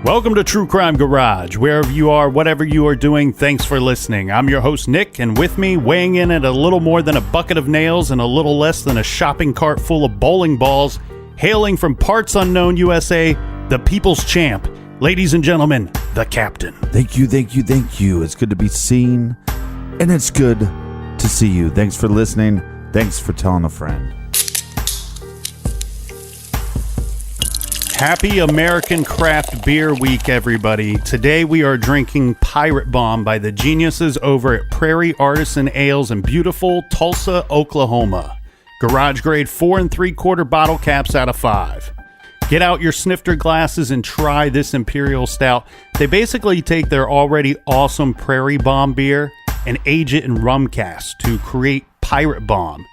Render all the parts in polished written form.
Welcome to True Crime Garage. Wherever you are, whatever you are doing, thanks for listening. I'm your host, Nick, and with me, weighing in at a little more than a bucket of nails and a little less than a shopping cart full of bowling balls, hailing from parts unknown USA, the people's champ. Ladies and gentlemen, the captain. Thank you. It's good to be seen, and it's good to see you. Thanks for listening. Thanks for telling a friend. Happy American Craft Beer Week, everybody. Today we are drinking Pirate Bomb by the geniuses over at Prairie, Artisan Ales in beautiful Tulsa, Oklahoma. Garage grade 4 3/4 bottle caps out of 5. Get out your snifter glasses and try this Imperial Stout. They basically take their already awesome Prairie Bomb beer and age it in rum casks to create Pirate Bomb.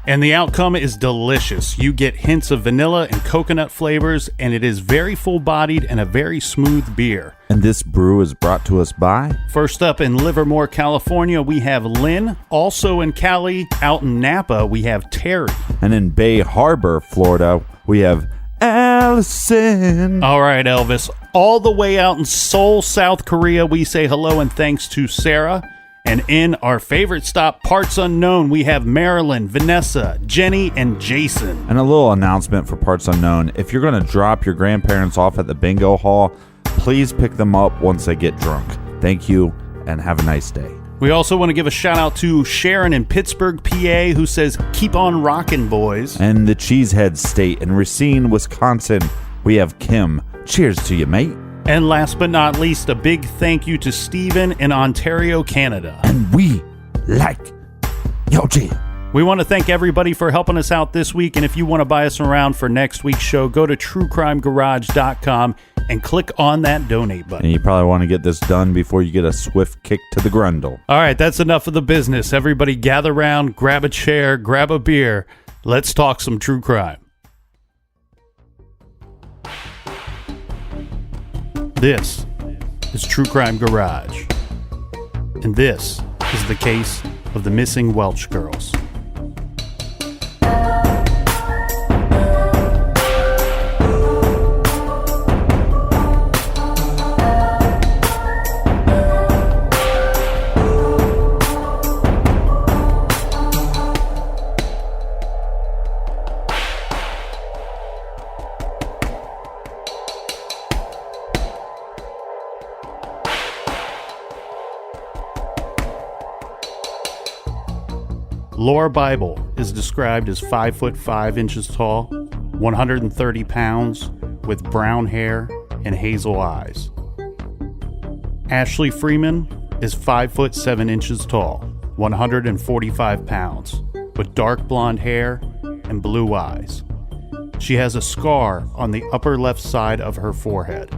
And the outcome is delicious. You get hints of vanilla and coconut flavors, and it is very full-bodied and a very smooth beer. And this brew is brought to us by... First up in Livermore, California, we have Lynn. Also in Cali, out in Napa, we have Terry. And in Bay Harbor, Florida, we have Allison. All right, Elvis. All the way out in Seoul, South Korea, we say hello and thanks to Sarah. And in our favorite stop, Parts Unknown, we have Marilyn, Vanessa, Jenny, and Jason. And a little announcement for Parts Unknown. If you're going to drop your grandparents off at the bingo hall, please pick them up once they get drunk. Thank you, and have a nice day. We also want to give a shout out to Sharon in Pittsburgh, PA, who says, keep on rockin', boys. And the Cheesehead State in Racine, Wisconsin, we have Kim. Cheers to you, mate. And last but not least, a big thank you to Steven in Ontario, Canada. And we like your jam. We want to thank everybody for helping us out this week. And if you want to buy us around for next week's show, go to truecrimegarage.com and click on that donate button. And you probably want to get this done before you get a swift kick to the grundle. All right, that's enough of the business. Everybody gather around, grab a chair, grab a beer. Let's talk some true crime. This is True Crime Garage, and this is the case of the missing Welch girls. Laura Bible is described as 5 foot 5 inches tall, 130 pounds, with brown hair and hazel eyes. Ashley Freeman is 5 foot 7 inches tall, 145 pounds, with dark blonde hair and blue eyes. She has a scar on the upper left side of her forehead.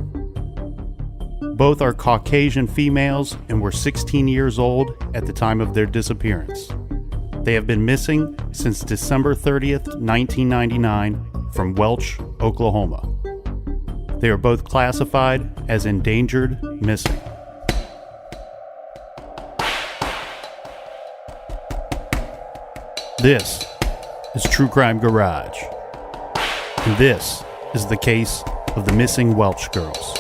Both are Caucasian females and were 16 years old at the time of their disappearance. They have been missing since December 30th, 1999 from Welch, Oklahoma. They are both classified as endangered missing. This is True Crime Garage, and this is the case of the missing Welch girls.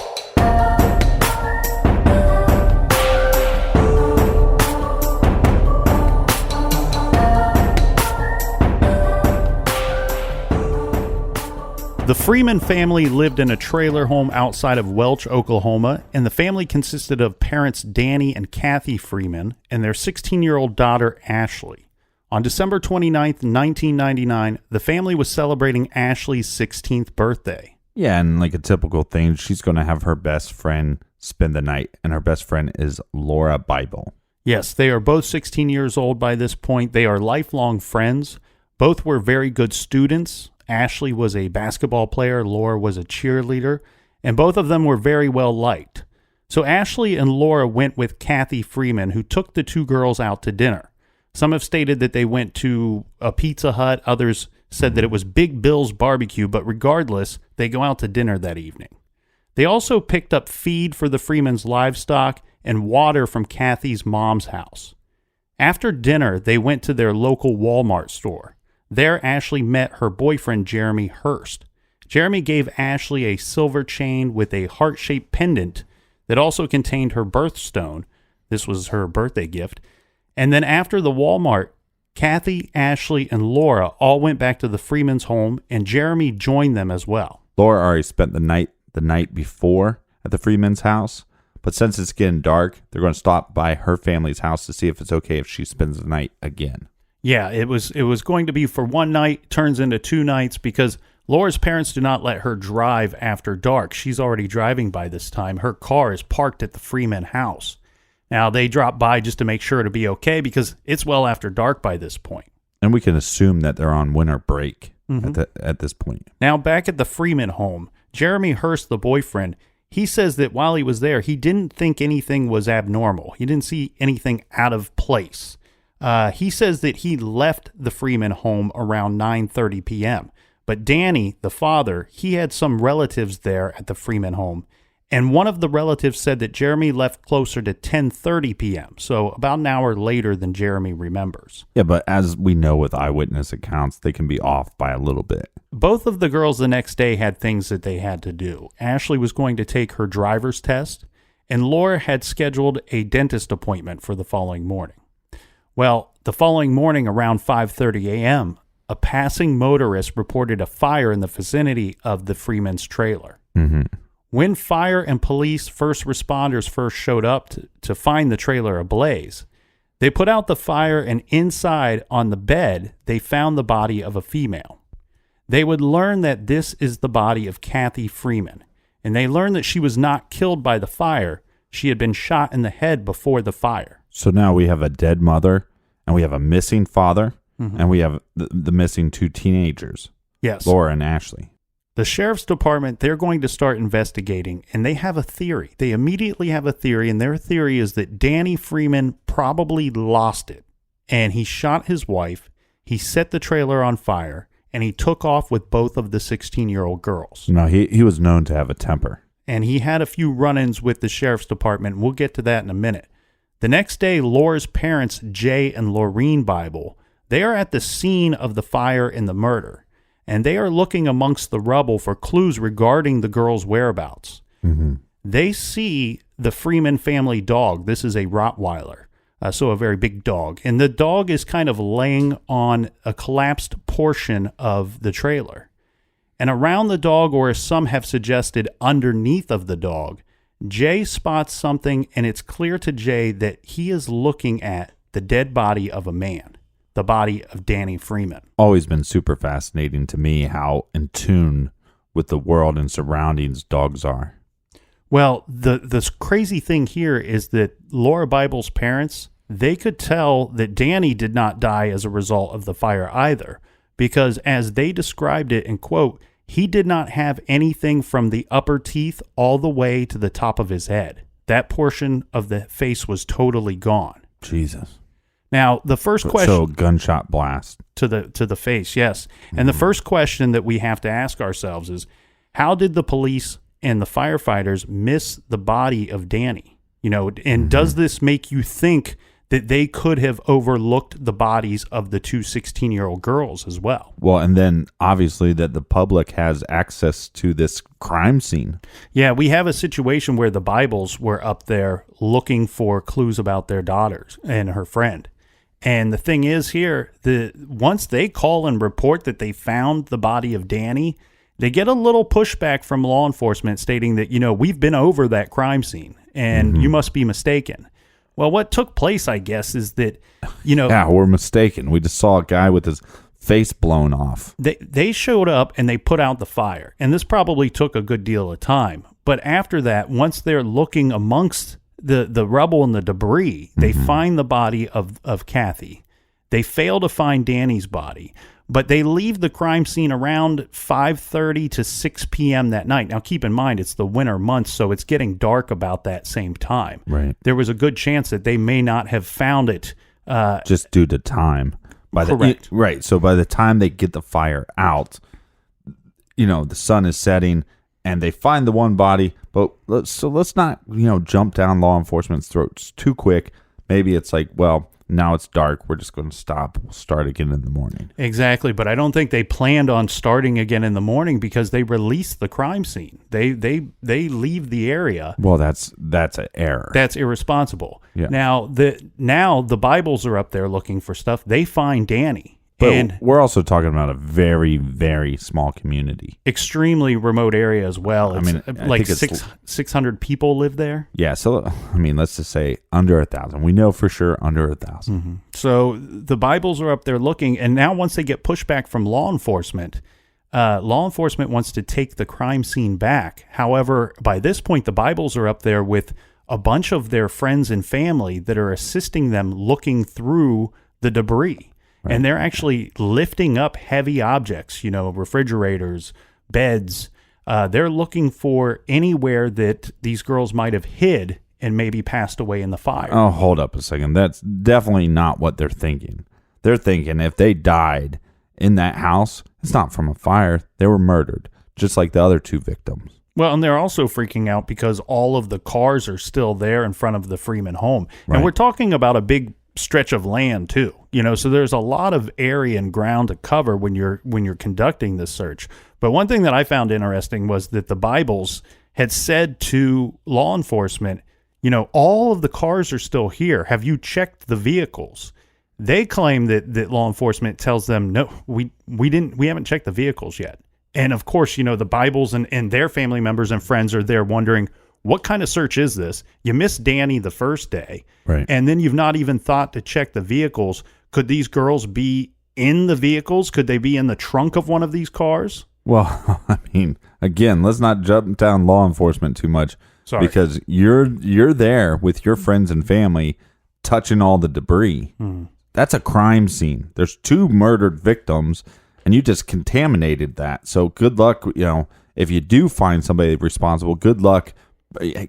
The Freeman family lived in a trailer home outside of Welch, Oklahoma, and the family consisted of parents Danny and Kathy Freeman and their 16-year-old daughter Ashley. On December 29th, 1999, the family was celebrating Ashley's 16th birthday. Yeah, and like a typical thing, she's going to have her best friend spend the night, and her best friend is Laura Bible. Yes, they are both 16 years old by this point. They are lifelong friends. Both were very good students. Ashley was a basketball player, Laura was a cheerleader, and both of them were very well liked. So Ashley and Laura went with Kathy Freeman, who took the two girls out to dinner. Some have stated that they went to a Pizza Hut, others said that it was Big Bill's Barbecue, but regardless, they go out to dinner that evening. They also picked up feed for the Freemans' livestock and water from Kathy's mom's house. After dinner, they went to their local Walmart store. There, Ashley met her boyfriend, Jeremy Hurst. Jeremy gave Ashley a silver chain with a heart-shaped pendant that also contained her birthstone. This was her birthday gift. And then after the Walmart, Kathy, Ashley, and Laura all went back to the Freeman's home, and Jeremy joined them as well. Laura already spent the night before at the Freeman's house, but since it's getting dark, they're going to stop by her family's house to see if it's okay if she spends the night again. Yeah, it was going to be for one night, turns into 2 nights because Laura's parents do not let her drive after dark. She's already driving by this time. Her car is parked at the Freeman house. Now, they drop by just to make sure to be okay because it's well after dark by this point. And we can assume that they're on winter break at this point. Now, back at the Freeman home, Jeremy Hurst, the boyfriend, he says that while he was there, he didn't think anything was abnormal. He didn't see anything out of place. He says that he left the Freeman home around 9:30 p.m., but Danny, the father, he had some relatives there at the Freeman home, and one of the relatives said that Jeremy left closer to 10:30 p.m., so about an hour later than Jeremy remembers. Yeah, but as we know with eyewitness accounts, they can be off by a little bit. Both of the girls the next day had things that they had to do. Ashley was going to take her driver's test, and Laura had scheduled a dentist appointment for the following morning. Well, the following morning around 5:30 a.m., a passing motorist reported a fire in the vicinity of the Freeman's trailer. Mm-hmm. When fire and police first responders first showed up to find the trailer ablaze, they put out the fire, and inside on the bed, they found the body of a female. They would learn that this is the body of Kathy Freeman, and they learned that she was not killed by the fire. She had been shot in the head before the fire. So now we have a dead mother, and we have a missing father, and we have the missing 2 teenagers. Yes. Laura and Ashley. The sheriff's department, they're going to start investigating, and they have a theory. They immediately have a theory, and their theory is that Danny Freeman probably lost it, and he shot his wife, he set the trailer on fire, and he took off with both of the 16-year-old girls. No, he was known to have a temper. And he had a few run-ins with the sheriff's department. We'll get to that in a minute. The next day, Laura's parents, Jay and Laureen Bible, they are at the scene of the fire and the murder, and they are looking amongst the rubble for clues regarding the girls' whereabouts. Mm-hmm. They see the Freeman family dog. This is a Rottweiler, so a very big dog. And the dog is kind of laying on a collapsed portion of the trailer. And around the dog, or as some have suggested, underneath of the dog, Jay spots something, and it's clear to Jay that he is looking at the dead body of a man, the body of Danny Freeman. Always been super fascinating to me how in tune with the world and surroundings dogs are. Well, the crazy thing here is that Laura Bible's parents, they could tell that Danny did not die as a result of the fire either, because as they described it, and quote, he did not have anything from the upper teeth all the way to the top of his head. That portion of the face was totally gone. Jesus. Now, the first question... So gunshot blast. To the face, yes. And the first question that we have to ask ourselves is, how did the police and the firefighters miss the body of Danny? You know, and does this make you think that they could have overlooked the bodies of the 2 16-year-old girls as well? Well, and then obviously that the public has access to this crime scene. Yeah, we have a situation where the Bibles were up there looking for clues about their daughters and her friend. And the thing is here, once they call and report that they found the body of Danny, they get a little pushback from law enforcement stating that, you know, we've been over that crime scene and you must be mistaken. Well, what took place, I guess, is that, you know... Yeah, we're mistaken. We just saw a guy with his face blown off. They showed up and they put out the fire. And this probably took a good deal of time. But after that, once they're looking amongst the rubble and the debris, they find the body of Kathy. They fail to find Danny's body. But they leave the crime scene around 5:30 to 6 p.m. that night. Now, keep in mind, it's the winter months, so it's getting dark about that same time. Right. There was a good chance that they may not have found it. Just due to time. Correct. Right. So by the time they get the fire out, you know, the sun is setting and they find the one body. But let's not, jump down law enforcement's throats too quick. Maybe it's like, well, now it's dark. We're just going to stop. We'll start again in the morning. Exactly, but I don't think they planned on starting again in the morning because they released the crime scene. They leave the area. Well, that's an error. That's irresponsible. Yeah. Now the Bibles are up there looking for stuff. They find Danny. But and we're also talking about a very, very small community. Extremely remote area as well. I mean, like 600 people live there. Yeah, so I mean, let's just say under 1,000. We know for sure under 1,000. Mm-hmm. So the Bibles are up there looking, and now once they get pushback from law enforcement wants to take the crime scene back. However, by this point, the Bibles are up there with a bunch of their friends and family that are assisting them looking through the debris. Right. And they're actually lifting up heavy objects, refrigerators, beds. They're looking for anywhere that these girls might have hid and maybe passed away in the fire. Oh, hold up a second. That's definitely not what they're thinking. They're thinking if they died in that house, it's not from a fire. They were murdered, just like the other 2 victims. Well, and they're also freaking out because all of the cars are still there in front of the Freeman home. Right. And we're talking about a big stretch of land too, so there's a lot of area and ground to cover when you're conducting this search. But one thing that I found interesting was that the Bibles had said to law enforcement, all of the cars are still here. Have you checked the vehicles? They claim that law enforcement tells them, no, we haven't checked the vehicles yet. And of course, the Bibles and their family members and friends are there wondering, what kind of search is this? You missed Danny the first day, right? And then you've not even thought to check the vehicles. Could these girls be in the vehicles? Could they be in the trunk of one of these cars? Well, I mean, again, let's not jump down law enforcement too much. Sorry. Because you're there with your friends and family touching all the debris. That's a crime scene. There's 2 murdered victims, and you just contaminated that. So good luck, if you do find somebody responsible, good luck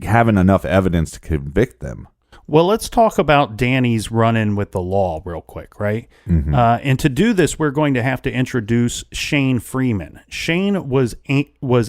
having enough evidence to convict them. Well, let's talk about Danny's run-in with the law real quick, right? Mm-hmm. And to do this, we're going to have to introduce Shane Freeman. Shane was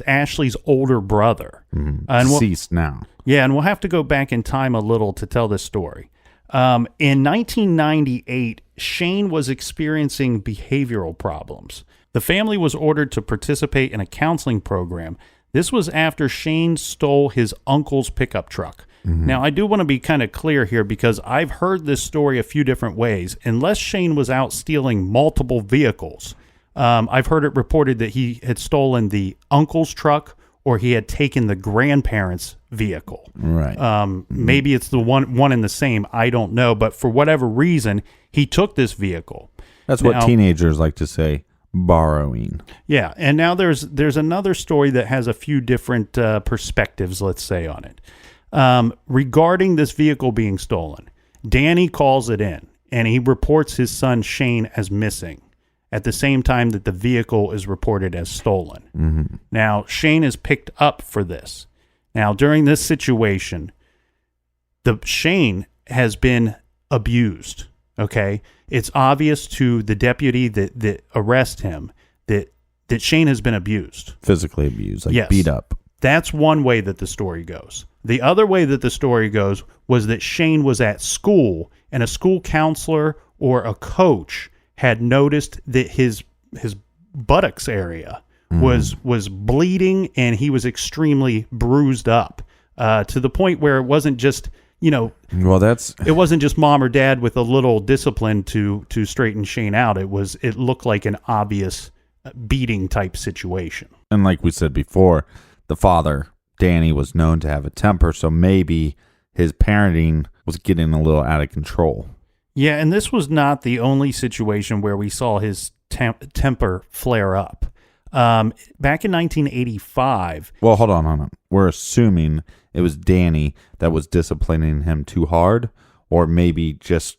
Ashley's older brother. Deceased now. Yeah, and we'll have to go back in time a little to tell this story. In 1998, Shane was experiencing behavioral problems. The family was ordered to participate in a counseling program. This was after Shane stole his uncle's pickup truck. Mm-hmm. Now, I do want to be kind of clear here because I've heard this story a few different ways. Unless Shane was out stealing multiple vehicles, I've heard it reported that he had stolen the uncle's truck or he had taken the grandparents' vehicle. Right. Maybe it's the one and the same. I don't know. But for whatever reason, he took this vehicle. That's what teenagers like to say. Borrowing. Yeah, and now there's another story that has a few different perspectives, let's say, on it. Regarding this vehicle being stolen, Danny calls it in, and he reports his son Shane as missing at the same time that the vehicle is reported as stolen. Mm-hmm. Now, Shane is picked up for this. Now, during this situation, Shane has been abused, okay? It's obvious to the deputy that arrests him that Shane has been abused. Physically abused, like yes. Beat up. That's one way that the story goes. The other way that the story goes was that Shane was at school and a school counselor or a coach had noticed that his buttocks area was bleeding and he was extremely bruised up to the point where it wasn't just, well, it wasn't just mom or dad with a little discipline to straighten Shane out. It looked like an obvious beating type situation. And like we said before, the father, Danny, was known to have a temper, so maybe his parenting was getting a little out of control. Yeah, and this was not the only situation where we saw his temper flare up. Back in 1985... Well, hold on. We're assuming it was Danny that was disciplining him too hard, or maybe just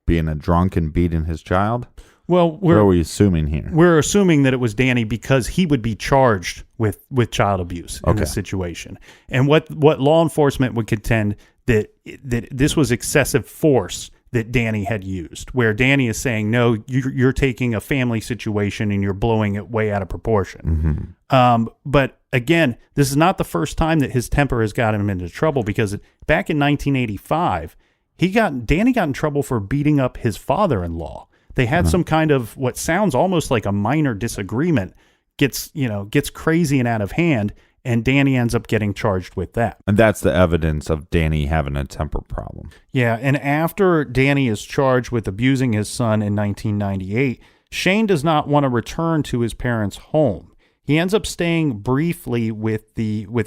being a drunk and beating his child? Well, what are we assuming here? We're assuming that it was Danny because he would be charged with child abuse in this situation. And what law enforcement would contend that this was excessive force that Danny had used, where Danny is saying, no, you're taking a family situation and you're blowing it way out of proportion. Mm-hmm. But again, this is not the first time that his temper has gotten him into trouble, because back in 1985, Danny got in trouble for beating up his father-in-law. They had some kind of what sounds almost like a minor disagreement, gets crazy and out of hand, and Danny ends up getting charged with that. And that's the evidence of Danny having a temper problem. Yeah, and after Danny is charged with abusing his son in 1998, Shane does not want to return to his parents' home. He ends up staying briefly with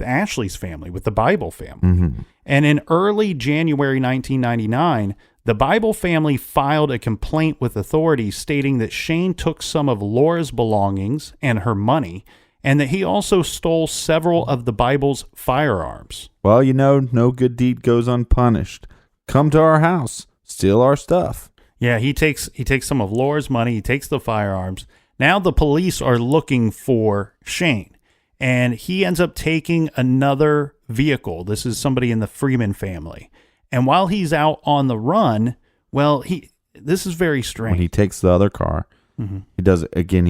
Ashley's family, with the Bible family. Mm-hmm. And in early January 1999, the Bible family filed a complaint with authorities stating that Shane took some of Laura's belongings and her money, and that he also stole several of the Bible's firearms. Well, no good deed goes unpunished. Come to our house, steal our stuff. Yeah, he takes some of Laura's money, he takes the firearms. Now the police are looking for Shane, and he ends up taking another vehicle. This is somebody in the Freeman family. And while he's out on the run, this is very strange. When he takes the other car, mm-hmm. He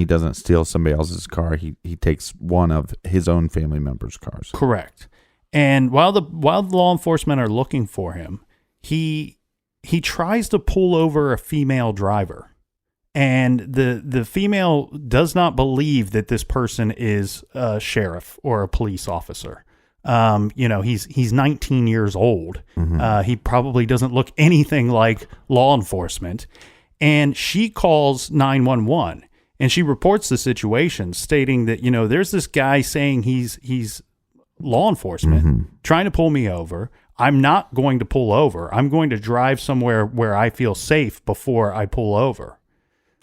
doesn't steal somebody else's car. He takes one of his own family members' cars. Correct. And while the law enforcement are looking for him, he tries to pull over a female driver. And the female does not believe that this person is a sheriff or a police officer. He's 19 years old. Mm-hmm. He probably doesn't look anything like law enforcement. And she calls 911 and she reports the situation, stating that, there's this guy saying he's law enforcement, mm-hmm. trying to pull me over. I'm not going to pull over. I'm going to drive somewhere where I feel safe before I pull over.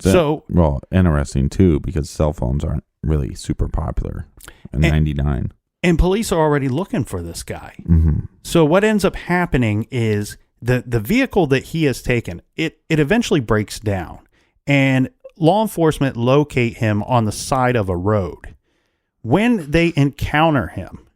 Well, interesting too, because cell phones aren't really super popular in 99. And police are already looking for this guy. Mm-hmm. So what ends up happening is the vehicle that he has taken, it eventually breaks down, and law enforcement locate him on the side of a road. When they encounter him,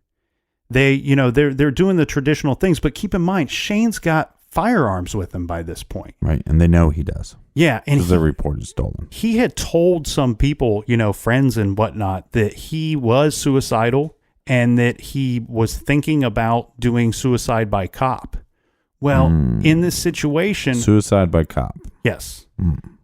they're doing the traditional things, but keep in mind, Shane's got firearms with him by this point. Right, and they know he does. Yeah, and the report is stolen. He had told some people, friends and whatnot, that he was suicidal and that he was thinking about doing suicide by cop. Well, in this situation... Suicide by cop. Yes.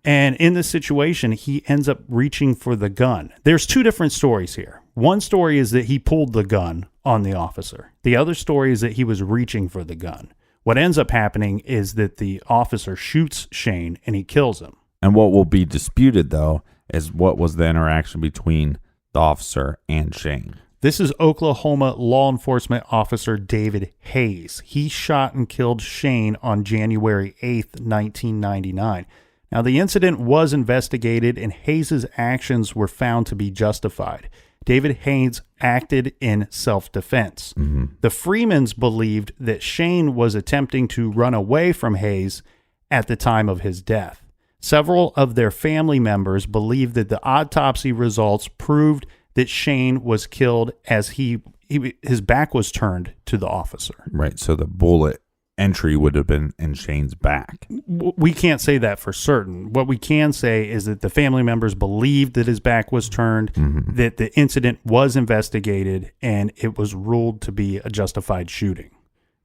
And in this situation, he ends up reaching for the gun. There's two different stories here. One story is that he pulled the gun on the officer. The other story is that he was reaching for the gun. What ends up happening is that the officer shoots Shane and he kills him. And what will be disputed, though, is what was the interaction between the officer and Shane. This is Oklahoma law enforcement officer David Hayes. He shot and killed Shane on January 8th, 1999. Now, the incident was investigated and Hayes' actions were found to be justified. David Hayes acted in self-defense. Mm-hmm. The Freemans believed that Shane was attempting to run away from Hayes at the time of his death. Several of their family members believed that the autopsy results proved that Shane was killed as his back was turned to the officer. Right, so the bullet entry would have been in Shane's back. We can't say that for certain. What we can say is that the family members believed that his back was turned, mm-hmm. that the incident was investigated, and it was ruled to be a justified shooting.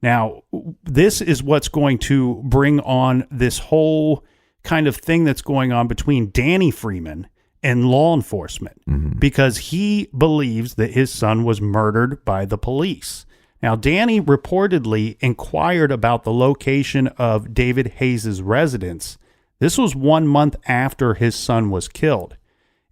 Now, this is what's going to bring on this whole kind of thing that's going on between Danny Freeman and law enforcement, mm-hmm. because he believes that his son was murdered by the police. Now, Danny reportedly inquired about the location of David Hayes' residence. This was 1 month after his son was killed.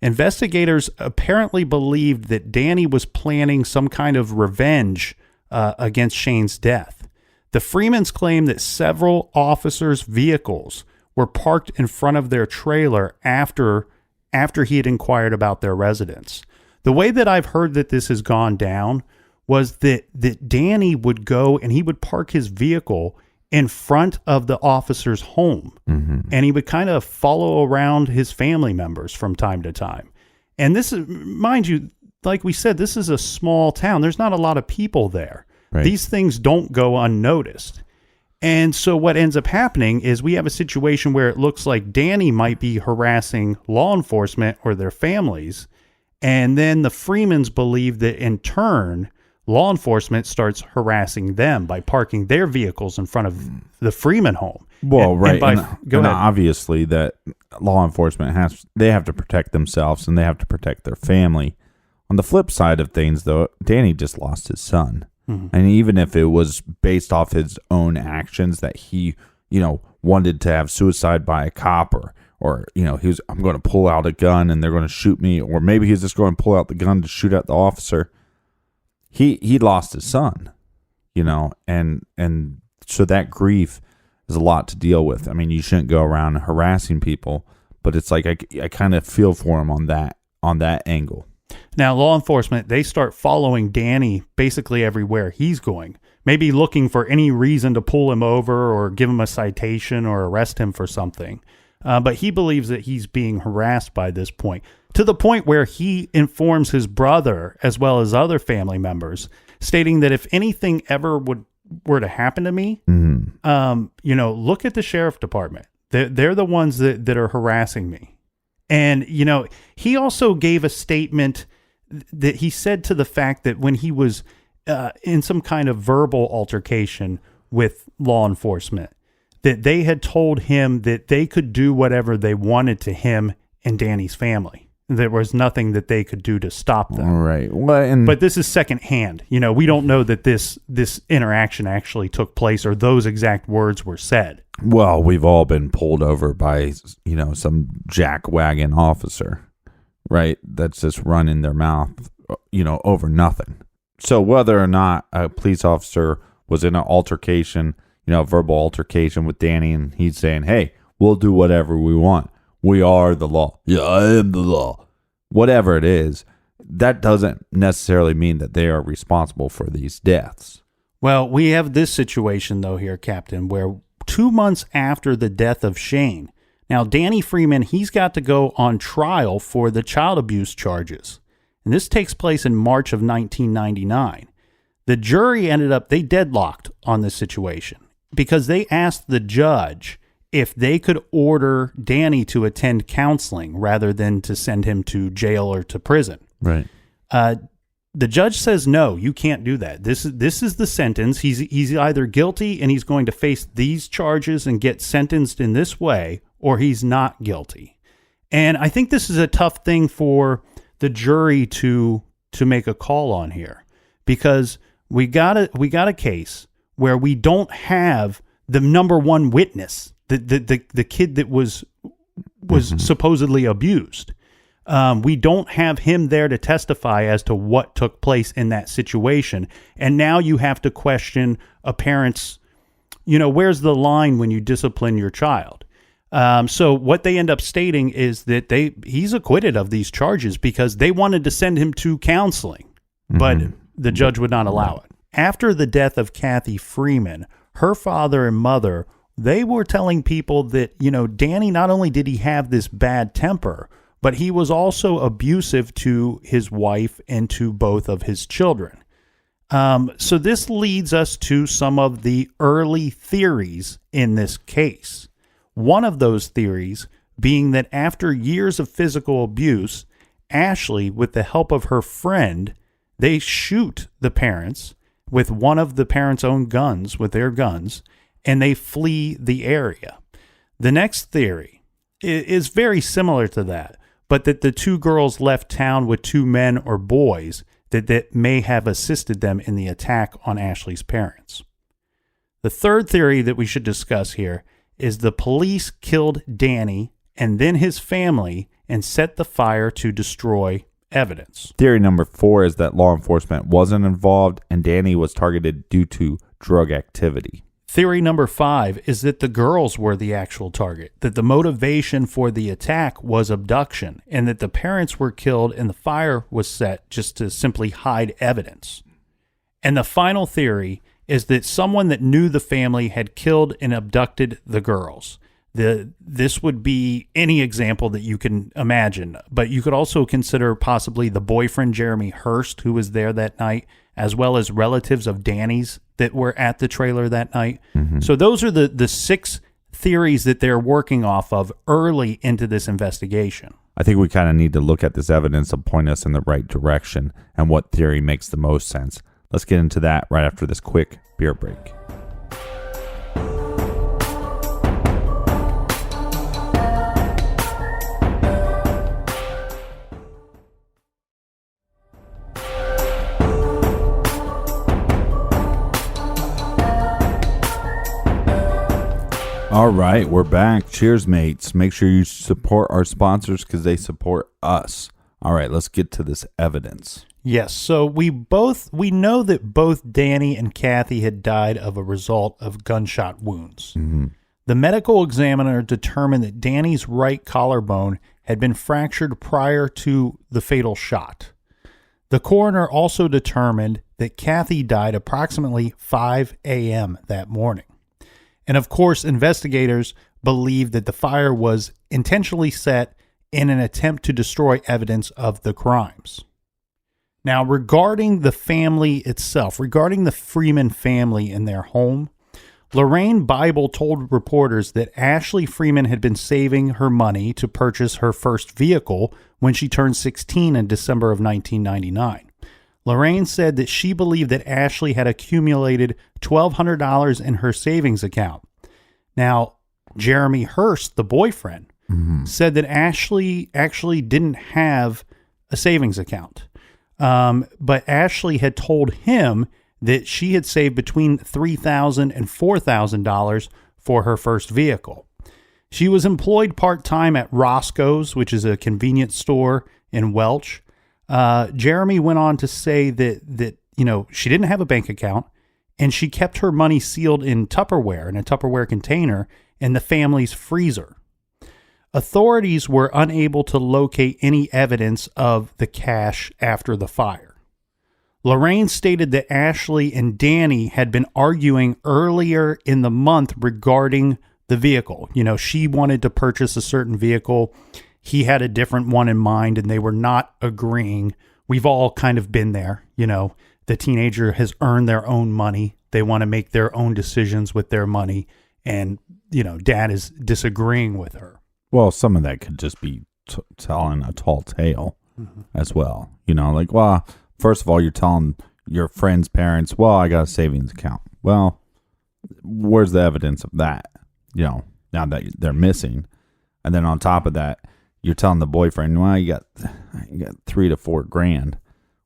Investigators apparently believed that Danny was planning some kind of revenge against Shane's death. The Freemans claim that several officers' vehicles were parked in front of their trailer after he had inquired about their residence. The way that I've heard that this has gone down was that Danny would go and he would park his vehicle in front of the officer's home. Mm-hmm. And he would kind of follow around his family members from time to time. And this is, mind you, like we said, this is a small town. There's not a lot of people there. Right. These things don't go unnoticed. And so what ends up happening is we have a situation where it looks like Danny might be harassing law enforcement or their families. And then the Freemans believe that in turn, law enforcement starts harassing them by parking their vehicles in front of the Freeman home. Well, right. Go ahead. Obviously that law enforcement they have to protect themselves and they have to protect their family. On the flip side of things, though, Danny just lost his son. Mm-hmm. And even if it was based off his own actions that he, wanted to have suicide by a cop or I'm going to pull out a gun and they're going to shoot me, or maybe he's just going to pull out the gun to shoot at the officer. He lost his son, and so that grief is a lot to deal with. I mean, you shouldn't go around harassing people, but it's like I kind of feel for him on that angle. Now, law enforcement, they start following Danny basically everywhere he's going, maybe looking for any reason to pull him over or give him a citation or arrest him for something. But he believes that he's being harassed by this point, to the point where he informs his brother as well as other family members, stating that if anything ever were to happen to me, look at the sheriff department. They're the ones that are harassing me. And, he also gave a statement that he said to the fact that when he was in some kind of verbal altercation with law enforcement, that they had told him that they could do whatever they wanted to him and Danny's family. There was nothing that they could do to stop them. All right. Well, but this is secondhand. We don't know that this interaction actually took place or those exact words were said. Well, we've all been pulled over by, some jackwagon officer, right? That's just running their mouth, over nothing. So whether or not a police officer was in an altercation, verbal altercation with Danny, and he's saying, hey, we'll do whatever we want. We are the law. Yeah, I am the law. Whatever it is, that doesn't necessarily mean that they are responsible for these deaths. Well, we have this situation, though, here, Captain, where 2 months after the death of Shane, now Danny Freeman, he's got to go on trial for the child abuse charges. And this takes place in March of 1999. The jury they deadlocked on this situation because they asked the judge if they could order Danny to attend counseling rather than to send him to jail or to prison. Right. The judge says, no, you can't do that. This is the sentence. He's either guilty and he's going to face these charges and get sentenced in this way, or he's not guilty. And I think this is a tough thing for the jury to make a call on here, because we got a case where we don't have the number one witness, the kid that was supposedly abused. We don't have him there to testify as to what took place in that situation. And now you have to question a parent's, where's the line when you discipline your child? So what they end up stating is that he's acquitted of these charges because they wanted to send him to counseling, but the judge would not allow it. After the death of Kathy Freeman, her father and mother, they were telling people that, Danny, not only did he have this bad temper, but he was also abusive to his wife and to both of his children. So this leads us to some of the early theories in this case. One of those theories being that after years of physical abuse, Ashley, with the help of her friend, they shoot the parents with one of the parents' own guns, with their guns, and they flee the area. The next theory is very similar to that, but that the two girls left town with two men or boys that may have assisted them in the attack on Ashley's parents. The third theory that we should discuss here is the police killed Danny and then his family and set the fire to destroy evidence. Theory number 4 is that law enforcement wasn't involved and Danny was targeted due to drug activity. Theory number 5 is that the girls were the actual target, that the motivation for the attack was abduction, and that the parents were killed and the fire was set just to simply hide evidence. And the final theory is that someone that knew the family had killed and abducted the girls. This would be any example that you can imagine, but you could also consider possibly the boyfriend, Jeremy Hurst, who was there that night, as well as relatives of Danny's that were at the trailer that night. Mm-hmm. So those are the 6 theories that they're working off of early into this investigation. I think we kind of need to look at this evidence and point us in the right direction and what theory makes the most sense. Let's get into that right after this quick beer break. All right, we're back. Cheers, mates. Make sure you support our sponsors because they support us. All right, let's get to this evidence. Yes, so we know that both Danny and Kathy had died of a result of gunshot wounds. Mm-hmm. The medical examiner determined that Danny's right collarbone had been fractured prior to the fatal shot. The coroner also determined that Kathy died approximately 5 a.m. that morning. And of course, investigators believe that the fire was intentionally set in an attempt to destroy evidence of the crimes. Now, regarding the family itself, regarding the Freeman family in their home, Lorraine Bible told reporters that Ashley Freeman had been saving her money to purchase her first vehicle when she turned 16 in December of 1999. Lorraine said that she believed that Ashley had accumulated $1,200 in her savings account. Now, Jeremy Hurst, the boyfriend, said that Ashley actually didn't have a savings account. But Ashley had told him that she had saved between $3,000 and $4,000 for her first vehicle. She was employed part-time at Roscoe's, which is a convenience store in Welch. Jeremy went on to say that she didn't have a bank account, and she kept her money sealed in a Tupperware container in the family's freezer. Authorities were unable to locate any evidence of the cash after the fire. Lorraine stated that Ashley and Danny had been arguing earlier in the month regarding the vehicle. She wanted to purchase a certain vehicle. He had a different one in mind, and they were not agreeing. We've all kind of been there. The teenager has earned their own money. They want to make their own decisions with their money. And, dad is disagreeing with her. Well, some of that could just be telling a tall tale as well. First of all, you're telling your friend's parents, well, I got a savings account. Well, where's the evidence of that? Now that they're missing. And then on top of that, you're telling the boyfriend, well, you got $3,000 to $4,000,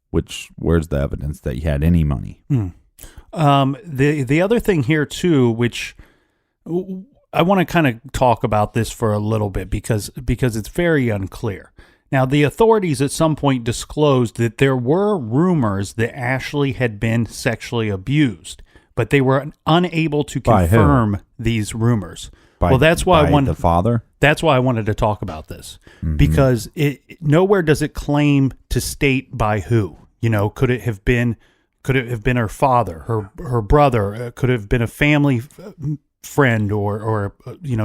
which where's the evidence that you had any money? The other thing here too, which I want to kind of talk about this for a little bit because it's very unclear. Now, the authorities at some point disclosed that there were rumors that Ashley had been sexually abused, but they were unable to confirm these rumors. That's why the father. That's why I wanted to talk about this because nowhere does it claim to state by who. Could it have been her father, her brother? Could it have been a family friend or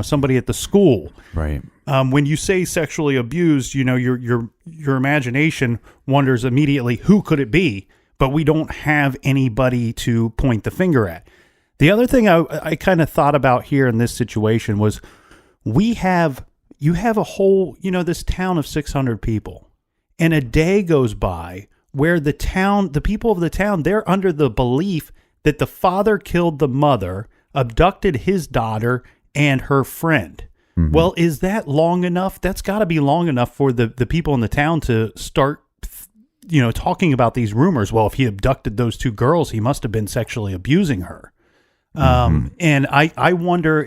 somebody at the school? Right. When you say sexually abused, your imagination wonders immediately who could it be, but we don't have anybody to point the finger at. The other thing I kind of thought about here in this situation was you have a whole, this town of 600 people, and a day goes by where the people of the town, they're under the belief that the father killed the mother, abducted his daughter and her friend. Well, is that long enough? That's got to be long enough for the people in the town to start, talking about these rumors. Well, if he abducted those two girls, he must have been sexually abusing her. And I wonder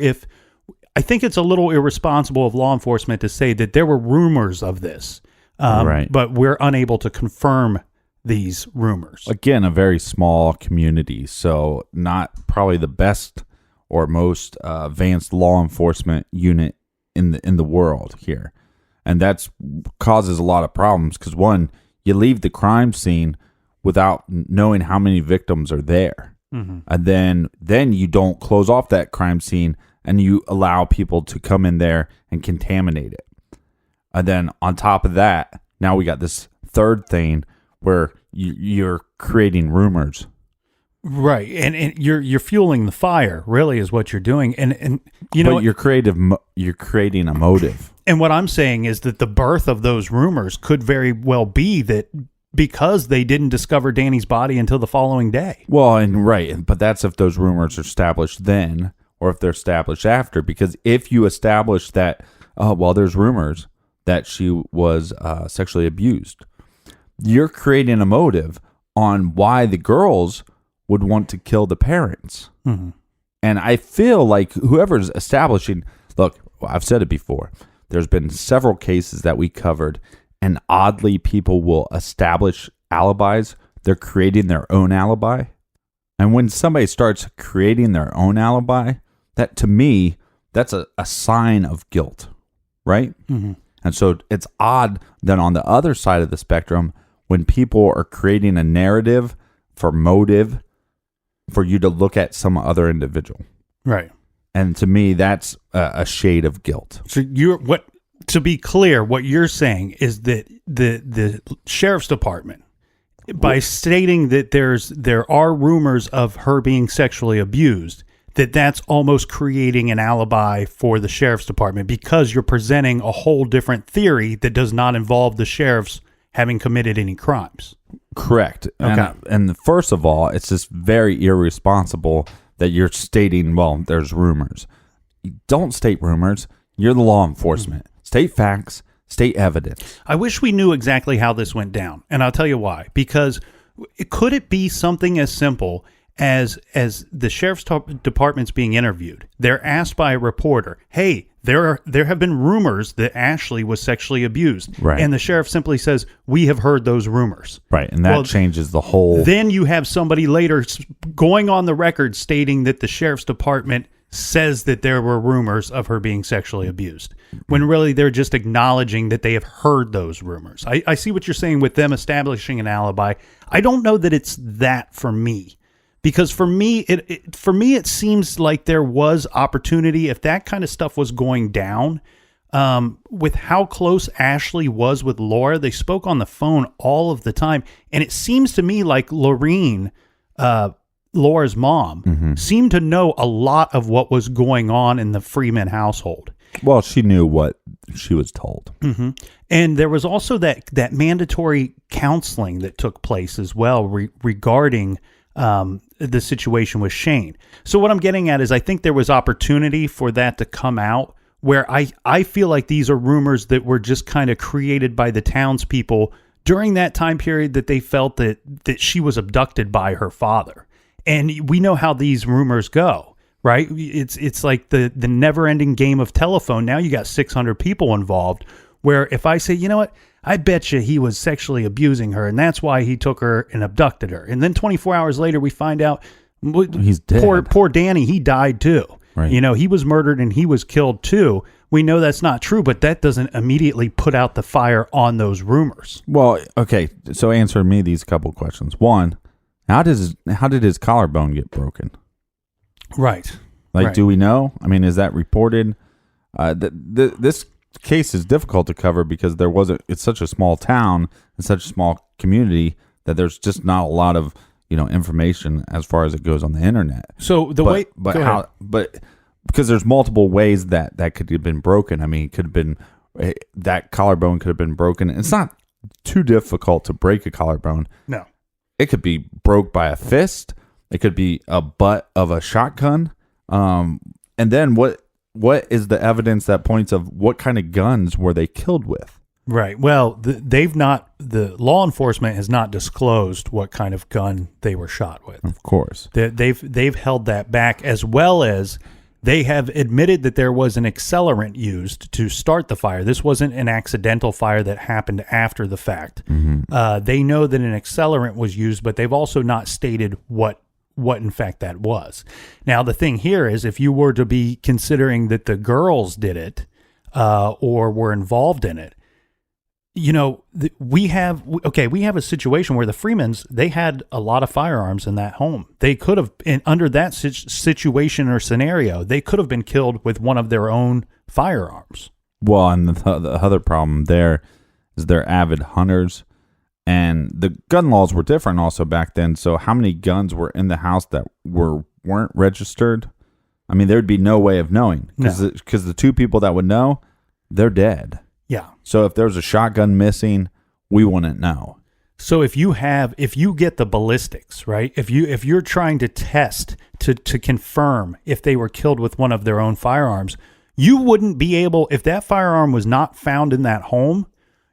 I think it's a little irresponsible of law enforcement to say that there were rumors of this, right. But we're unable to confirm these rumors. Again, a very small community, so not probably the best or most advanced law enforcement unit in the world here, and that's causes a lot of problems because one, you leave the crime scene without knowing how many victims are there, and then you don't close off that crime scene and you allow people to come in there and contaminate it, and then on top of that, now we got this third thing where you're creating rumors. Right, and you're fueling the fire. Really, is what you're doing, and you're creating a motive. And what I'm saying is that the birth of those rumors could very well be that because they didn't discover Danny's body until the following day. Well, and right, but that's if those rumors are established then, or if they're established after. Because if you establish that, there's rumors that she was sexually abused, you're creating a motive on why the girls would want to kill the parents. Mm-hmm. And I feel like whoever's establishing, look, I've said it before, there's been several cases that we covered, and oddly, people will establish alibis. They're creating their own alibi. And when somebody starts creating their own alibi, that to me, that's a sign of guilt, right? Mm-hmm. And so it's odd that on the other side of the spectrum, when people are creating a narrative for motive, for you to look at some other individual. Right. And to me, that's a shade of guilt. So to be clear, what you're saying is that the sheriff's department, by stating that there are rumors of her being sexually abused, that's almost creating an alibi for the sheriff's department, because you're presenting a whole different theory that does not involve the sheriffs having committed any crimes. Correct. Okay. And first of all, it's just very irresponsible that you're stating, well, there's rumors. Don't state rumors. You're the law enforcement. State facts, state evidence. I wish we knew exactly how this went down, and I'll tell you why. Because could it be something as simple as the sheriff's department's being interviewed? They're asked by a reporter, hey, there have been rumors that Ashley was sexually abused. Right. And the sheriff simply says, we have heard those rumors. Right, and that changes the whole... Then you have somebody later going on the record stating that the sheriff's department says that there were rumors of her being sexually abused, when really they're just acknowledging that they have heard those rumors. I see what you're saying with them establishing an alibi. I don't know that it's that for me. Because for me, it seems like there was opportunity if that kind of stuff was going down. With how close Ashley was with Laura, they spoke on the phone all of the time, and it seems to me like Laureen, Laura's mom, seemed to know a lot of what was going on in the Freeman household. Well, she knew what she was told. Mm-hmm. And there was also that mandatory counseling that took place as well regarding the situation with Shane. So what I'm getting at is I think there was opportunity for that to come out, where I feel like these are rumors that were just kind of created by the townspeople during that time period that they felt that she was abducted by her father. And we know how these rumors go, right? It's like the never-ending game of telephone. Now you got 600 people involved, where if I say, you know what, I bet you he was sexually abusing her, and that's why he took her and abducted her. And then 24 hours later, we find out he's dead. Poor Danny, he died too. Right. You know, he was murdered and he was killed too. We know that's not true, but that doesn't immediately put out the fire on those rumors. Well, okay, so answer me these couple questions. One, how did his collarbone get broken? Right. Like, do we know? I mean, is that reported? This case is difficult to cover because it's such a small town and such a small community that there's just not a lot of information as far as it goes on the internet. So because there's multiple ways that could have been broken. I mean, it could have been that collarbone could have been broken. It's not too difficult to break a collarbone. No, it could be broke by a fist. It could be a butt of a shotgun. And then what is the evidence that points of what kind of guns were they killed with? Right. Well, the law enforcement has not disclosed what kind of gun they were shot with. Of course. They've held that back, as well as they have admitted that there was an accelerant used to start the fire. This wasn't an accidental fire that happened after the fact. Mm-hmm. They know that an accelerant was used, but they've also not stated what in fact that was. Now, the thing here is, if you were to be considering that the girls did it or were involved in it, we have a situation where the Freemans, they had a lot of firearms in that home. They could have, under that situation or scenario, they could have been killed with one of their own firearms. Well, and the other problem there is they're avid hunters. And the gun laws were different also back then. So how many guns were in the house that weren't registered? I mean, there'd be no way of knowing because the two people that would know, they're dead. Yeah. So if there was a shotgun missing, we wouldn't know. So if you get the ballistics, right? If you're trying to test to confirm if they were killed with one of their own firearms, you wouldn't be able, if that firearm was not found in that home,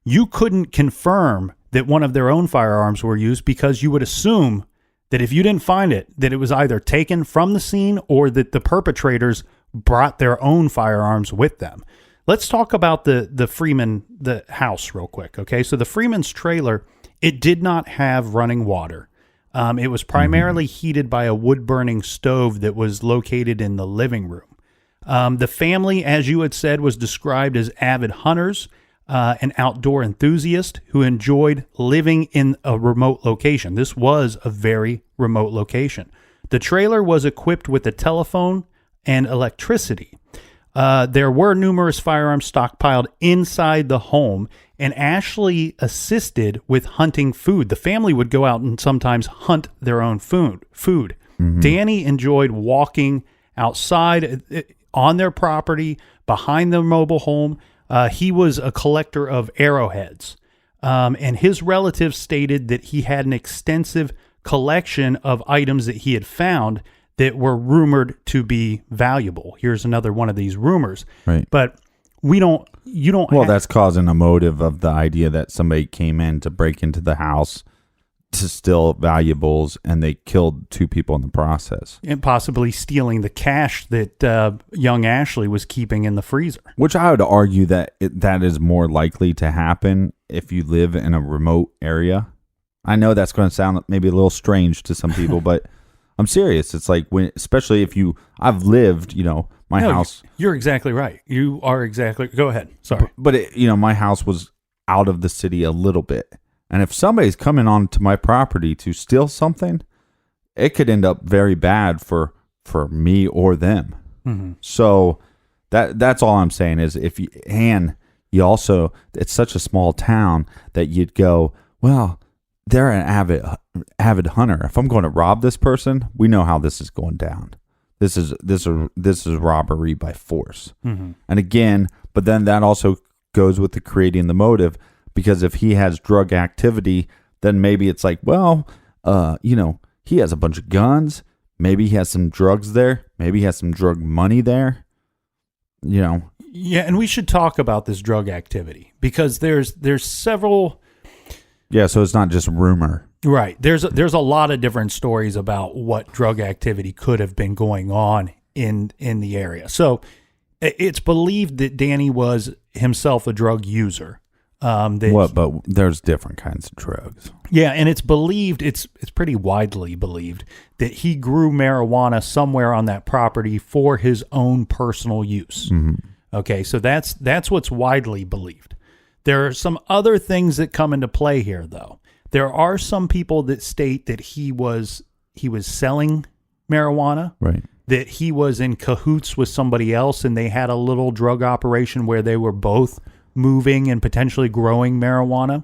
you couldn't confirm that one of their own firearms were used, because you would assume that if you didn't find it, that it was either taken from the scene or that the perpetrators brought their own firearms with them. Let's talk about the Freeman, the house real quick. Okay. So the Freeman's trailer, it did not have running water. It was primarily heated by a wood burning stove that was located in the living room. The family, as you had said, was described as avid hunters, and outdoor enthusiasts who enjoyed living in a remote location. This was a very remote location. The trailer was equipped with a telephone and electricity. There were numerous firearms stockpiled inside the home, and Ashley assisted with hunting food. The family would go out and sometimes hunt their own food. Mm-hmm. Danny enjoyed walking outside on their property behind the mobile home. He was a collector of arrowheads, and his relatives stated that he had an extensive collection of items that he had found that were rumored to be valuable. Here's another one of these rumors. Right. But you don't. Well, that's causing a motive of the idea that somebody came in to break into the house to steal valuables, and they killed two people in the process. And possibly stealing the cash that young Ashley was keeping in the freezer. Which I would argue that that is more likely to happen if you live in a remote area. I know that's going to sound maybe a little strange to some people, but I'm serious. It's like, especially if I've lived, my house. You're exactly right. You are exactly. Go ahead. Sorry. But my house was out of the city a little bit. And if somebody's coming onto my property to steal something, it could end up very bad for me or them. Mm-hmm. So that's all I'm saying is you also, it's such a small town that you'd go, well, they're an avid hunter. If I'm going to rob this person, we know how this is going down. This is robbery by force. Mm-hmm. And again, but then that also goes with the creating the motive. Because if he has drug activity, then maybe it's like, well, he has a bunch of guns. Maybe he has some drugs there. Maybe he has some drug money there. Yeah, and we should talk about this drug activity because there's several. Yeah, so it's not just rumor. Right. There's a lot of different stories about what drug activity could have been going on in the area. So it's believed that Danny was himself a drug user. But there's different kinds of drugs. Yeah, and it's believed, it's pretty widely believed that he grew marijuana somewhere on that property for his own personal use. Mm-hmm. Okay, so that's what's widely believed. There are some other things that come into play here, though. There are some people that state that he was selling marijuana, right? That he was in cahoots with somebody else, and they had a little drug operation where they were both moving and potentially growing marijuana.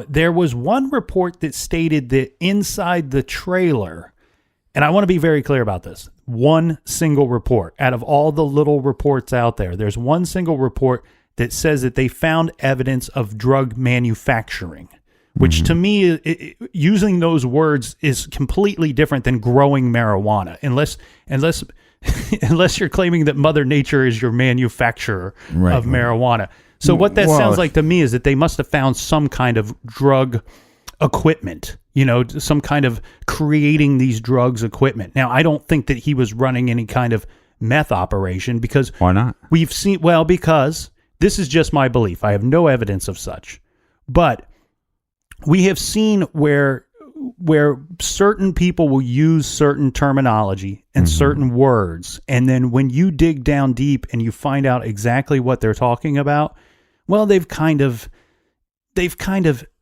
There was one report that stated that inside the trailer, and I want to be very clear about this, one single report out of all the little reports out there, there's one single report that says that they found evidence of drug manufacturing, which to me, using those words is completely different than growing marijuana, unless you're claiming that Mother Nature is your manufacturer of marijuana. So what that sounds like to me is that they must have found some kind of drug equipment, some kind of creating these drugs equipment. Now, I don't think that he was running any kind of meth operation because... Why not? Because this is just my belief. I have no evidence of such. But we have seen where certain people will use certain terminology and certain words, and then when you dig down deep and you find out exactly what they're talking about, well, they've kind of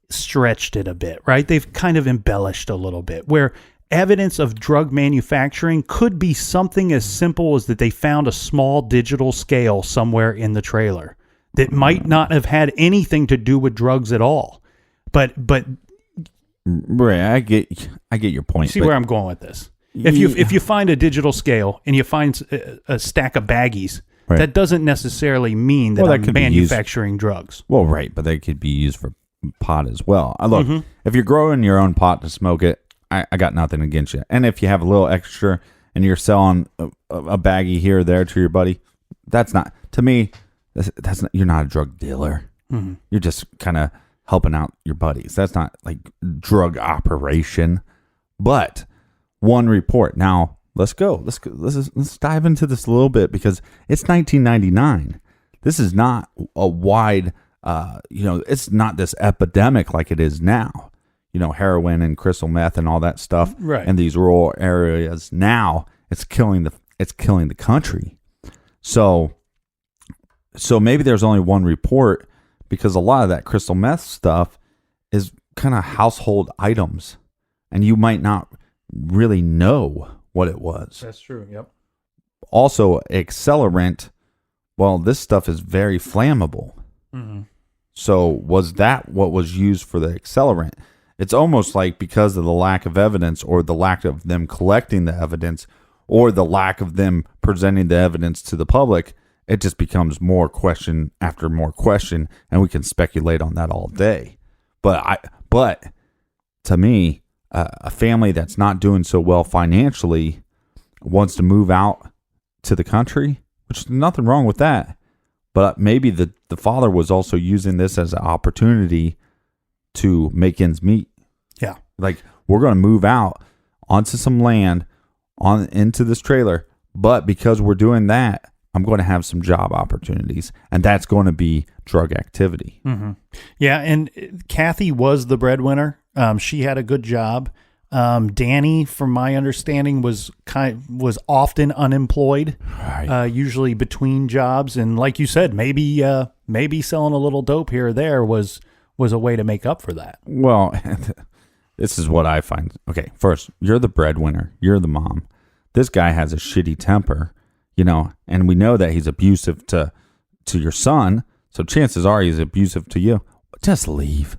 stretched it a bit, right? They've kind of embellished a little bit, where evidence of drug manufacturing could be something as simple as that they found a small digital scale somewhere in the trailer that might not have had anything to do with drugs at all. But right, I get your point. See where I'm going with this? If you find a digital scale and you find a stack of baggies, that doesn't necessarily mean that I'm manufacturing drugs. Well, right, but they could be used for pot as well. Look, if you're growing your own pot to smoke it, I got nothing against you. And if you have a little extra and you're selling a baggie here or there to your buddy, that's not, to me, that's not, you're not a drug dealer. You're just kind of helping out your buddies. That's not like drug operation. But one report. Now, let's go. Let's dive into this a little bit because it's 1999. This is not a wide, it's not this epidemic like it is now. Heroin and crystal meth and all that stuff in these rural areas. Now it's killing the country. So maybe there's only one report because a lot of that crystal meth stuff is kind of household items, and you might not really know what it was. That's true. Yep. Also, accelerant. Well, this stuff is very flammable. So was that what was used for the accelerant? It's almost like because of the lack of evidence or the lack of them collecting the evidence or the lack of them presenting the evidence to the public, it just becomes more question after more question, and we can speculate on that all day. But to me, a family that's not doing so well financially wants to move out to the country, which is nothing wrong with that. But maybe the father was also using this as an opportunity to make ends meet. Yeah. Like, we're going to move out onto some land into this trailer, but because we're doing that, I'm going to have some job opportunities, and that's going to be drug activity. Yeah, and Kathy was the breadwinner. She had a good job. Danny, from my understanding, was often unemployed, usually between jobs. And like you said, maybe selling a little dope here or there was a way to make up for that. Well, this is what I find. Okay, first, you're the breadwinner. You're the mom. This guy has a shitty temper, and we know that he's abusive to your son. So chances are he's abusive to you. Just leave.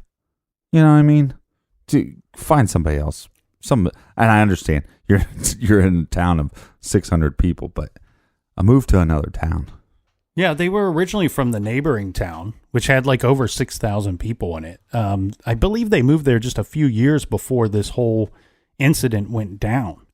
You know what I mean? Find somebody else. And I understand you're in a town of 600 people, but move to another town. Yeah, they were originally from the neighboring town, which had like over 6,000 people in it. I believe they moved there just a few years before this whole incident went down.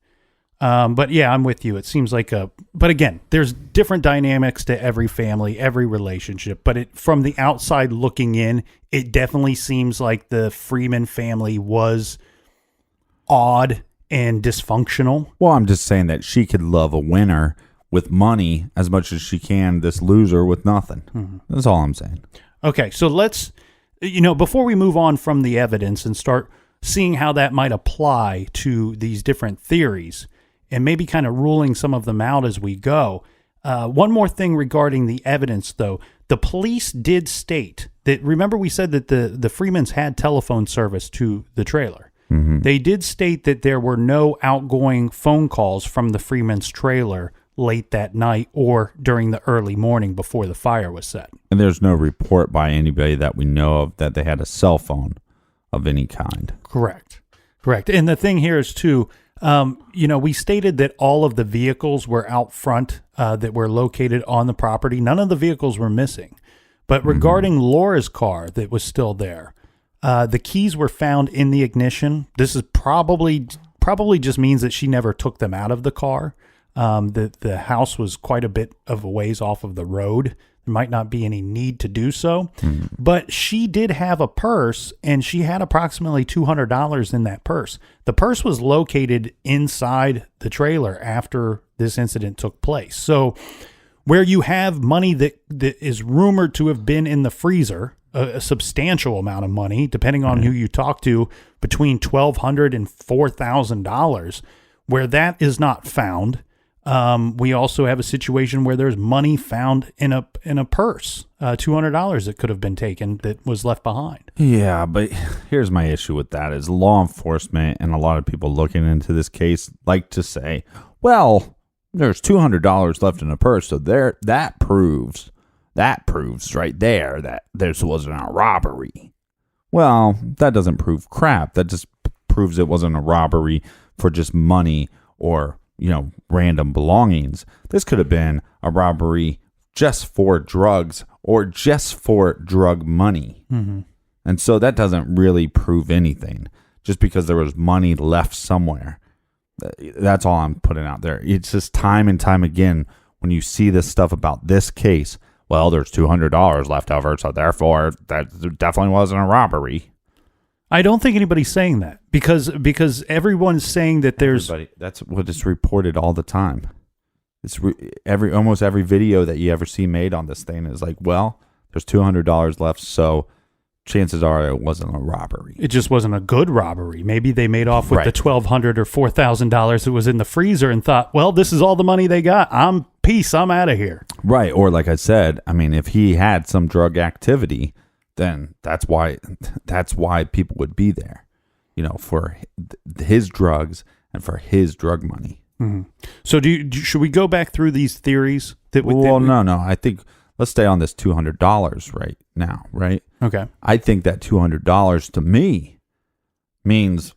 But yeah, I'm with you. It seems like but again, there's different dynamics to every family, every relationship, but from the outside looking in, it definitely seems like the Freeman family was odd and dysfunctional. Well, I'm just saying that she could love a winner with money as much as she can this loser with nothing. That's all I'm saying. Okay, so let's, before we move on from the evidence and start seeing how that might apply to these different theories, and maybe kind of ruling some of them out as we go. One more thing regarding the evidence, though. The police did state that, remember we said that the Freemans had telephone service to the trailer. They did state that there were no outgoing phone calls from the Freemans' trailer late that night or during the early morning before the fire was set. And there's no report by anybody that we know of that they had a cell phone of any kind. Correct. And the thing here is, too, we stated that all of the vehicles were out front that were located on the property. None of the vehicles were missing. But regarding Laura's car that was still there, the keys were found in the ignition. This is probably just means that she never took them out of the car. The house was quite a bit of a ways off of the road. There might not be any need to do so. But she did have a purse, and she had approximately $200 in that purse. The purse was located inside the trailer after this incident took place. So where you have money that is rumored to have been in the freezer, a substantial amount of money, depending on who you talk to, between $1,200 and $4,000, where that is not found. We also have a situation where there's money found in a purse, $200 that could have been taken that was left behind. Yeah, but here's my issue with that is law enforcement and a lot of people looking into this case like to say, well, there's $200 left in a purse, so that proves right there that this wasn't a robbery. Well, that doesn't prove crap. That just proves it wasn't a robbery for just money or random belongings. This could have been a robbery just for drugs or just for drug money. And And so that doesn't really prove anything. Just because there was money left somewhere. That's all I'm putting out there. It's just time and time again when you see this stuff about this case, well, there's $200 left over, so therefore that definitely wasn't a robbery. I don't think anybody's saying that because everyone's saying that there's... That's what is reported all the time. It's almost every video that you ever see made on this thing is like, well, there's $200 left, so chances are it wasn't a robbery. It just wasn't a good robbery. Maybe they made off with the $1,200 or $4,000 that was in the freezer and thought, well, this is all the money they got. I'm out of here. Right. Or like I said, I mean, if he had some drug activity, then that's why people would be there, for his drugs and for his drug money. Mm-hmm. So should we go back through these theories? No. I think let's stay on this $200 right now, right? Okay. I think that $200 to me means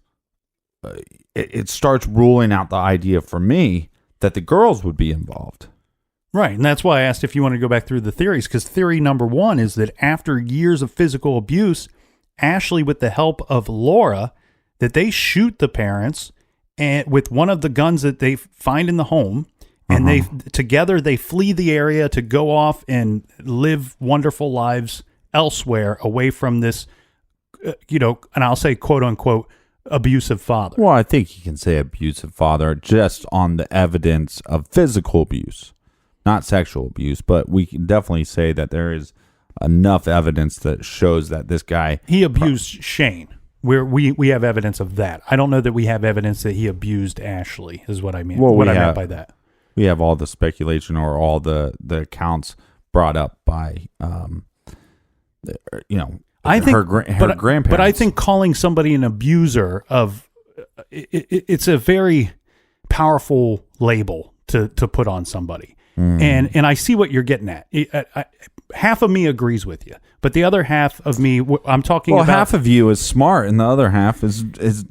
it starts ruling out the idea for me that the girls would be involved. Right, and that's why I asked if you want to go back through the theories, because theory number one is that after years of physical abuse, Ashley, with the help of Laura, that they shoot the parents and with one of the guns that they find in the home, and together they flee the area to go off and live wonderful lives elsewhere, away from this, and I'll say quote unquote abusive father. Well, I think you can say abusive father just on the evidence of physical abuse. Not sexual abuse, but we can definitely say that there is enough evidence that shows that this guy... He abused Shane. We have evidence of that. I don't know that we have evidence that he abused Ashley, is what I mean. Well, I meant by that. We have all the speculation or all the accounts brought up by, I think, her grandparents. But I think calling somebody an abuser it's a very powerful label to put on somebody. And I see what you're getting at. Half of me agrees with you, but the other half of me, I'm talking about. Well, half of you is smart, and the other half is.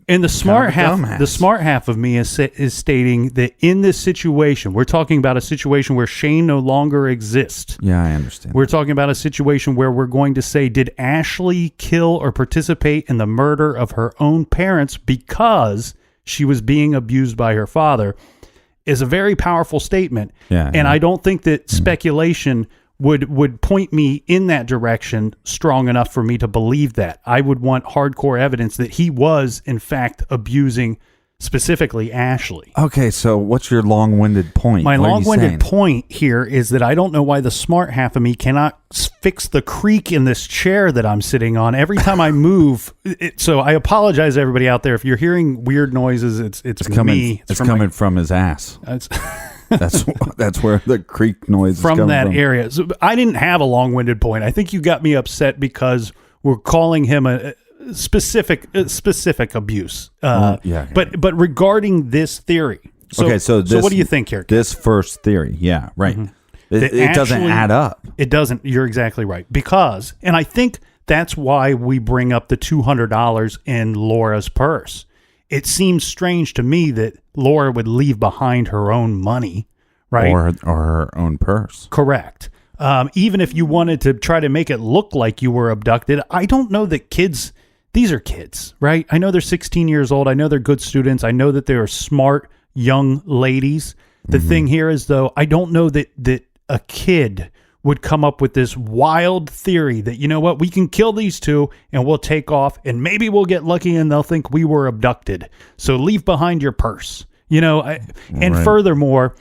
And the smart half, the smart half of me is stating that in this situation, we're talking about a situation where Shane no longer exists. Yeah, I understand. We're talking about a situation where we're going to say, did Ashley kill or participate in the murder of her own parents because she was being abused by her father? Is a very powerful statement. And I don't think that speculation would point me in that direction strong enough for me to believe that. I would want hardcore evidence that he was, in fact, abusing specifically Ashley. Okay, so what's your long-winded point? My long-winded point here is that I don't know why the smart half of me cannot fix the creak in this chair that I'm sitting on every time I move. So I apologize to everybody out there if you're hearing weird noises. It's coming, me. It's coming from his ass. That's where the creak noise is coming from. That area. So I didn't have a long-winded point. I think you got me upset because we're calling him a specific abuse. But regarding this theory. So what do you think here? This first theory. Yeah, right. Mm-hmm. It doesn't add up. It doesn't. You're exactly right. Because, and I think that's why we bring up the $200 in Laura's purse. It seems strange to me that Laura would leave behind her own money, right? Or her own purse. Correct. Even if you wanted to try to make it look like you were abducted, I don't know that these are kids, right? I know they're 16 years old. I know they're good students. I know that they are smart young ladies. The thing here is, though, I don't know that a kid would come up with this wild theory that, you know what, we can kill these two and we'll take off and maybe we'll get lucky and they'll think we were abducted. So leave behind your purse, furthermore,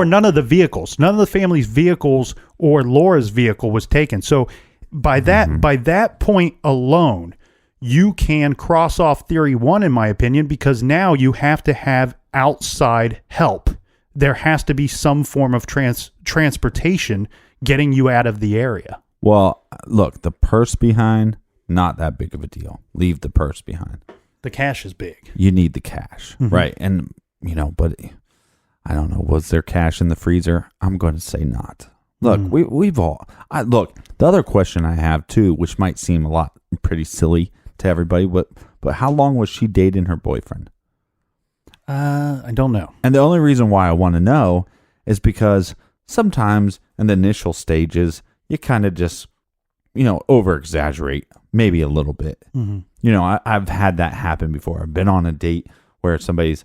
none of the family's vehicles or Laura's vehicle was taken. So by that point alone, you can cross off theory one, in my opinion, because now you have to have outside help. There has to be some form of transportation getting you out of the area. Well, look, the purse behind, not that big of a deal. Leave the purse behind. The cash is big. You need the cash, right? And, but I don't know. Was there cash in the freezer? I'm going to say not. Look, look, the other question I have too, which might seem pretty silly to everybody, but how long was she dating her boyfriend? I don't know. And the only reason why I want to know is because sometimes in the initial stages, you kind of just, over exaggerate maybe a little bit. I've had that happen before. I've been on a date where somebody's,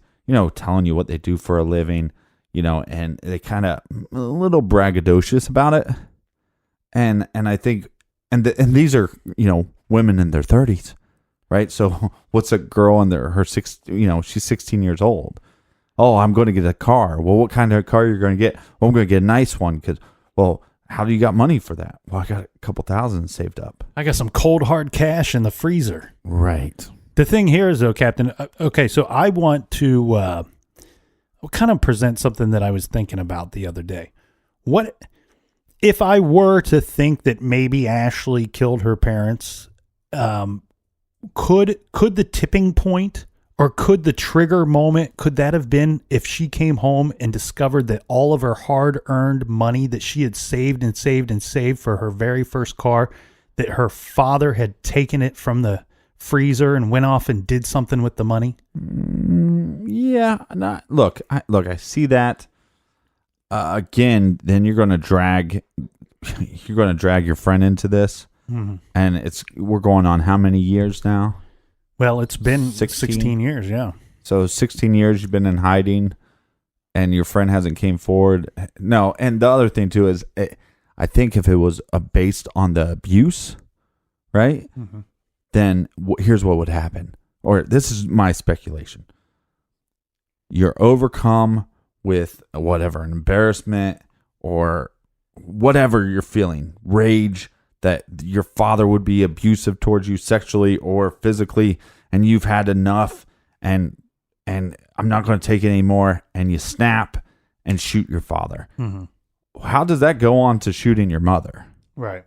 telling you what they do for a living, and they kind of a little braggadocious about it. And I think, and these are, women in their 30s, right? So what's a girl in she's 16 years old. Oh, I'm going to get a car. Well, what kind of car are you going to get? Well, I'm going to get a nice one because, well, how do you got money for that? Well, I got a couple thousand saved up. I got some cold hard cash in the freezer. Right. The thing here is, though, Captain, okay, so I want to kind of present something that I was thinking about the other day. What if I were to think that maybe Ashley killed her parents? Could the tipping point or could the trigger moment, could that have been if she came home and discovered that all of her hard-earned money that she had saved and saved and saved for her very first car, that her father had taken it from the freezer and went off and did something with the money? Yeah. Look, I see that. Again, then you're going to drag your friend into this. Mm-hmm. And we're going on how many years now? Well, it's been 16 years, yeah. So 16 years you've been in hiding and your friend hasn't came forward. No, and the other thing too is I think if it was based on the abuse, right? Mm-hmm. Then here's what would happen. Or this is my speculation. You're overcome with whatever, an embarrassment or whatever you're feeling, rage, that your father would be abusive towards you sexually or physically, and you've had enough, and I'm not going to take it anymore, and you snap and shoot your father. Mm-hmm. How does that go on to shooting your mother? Right.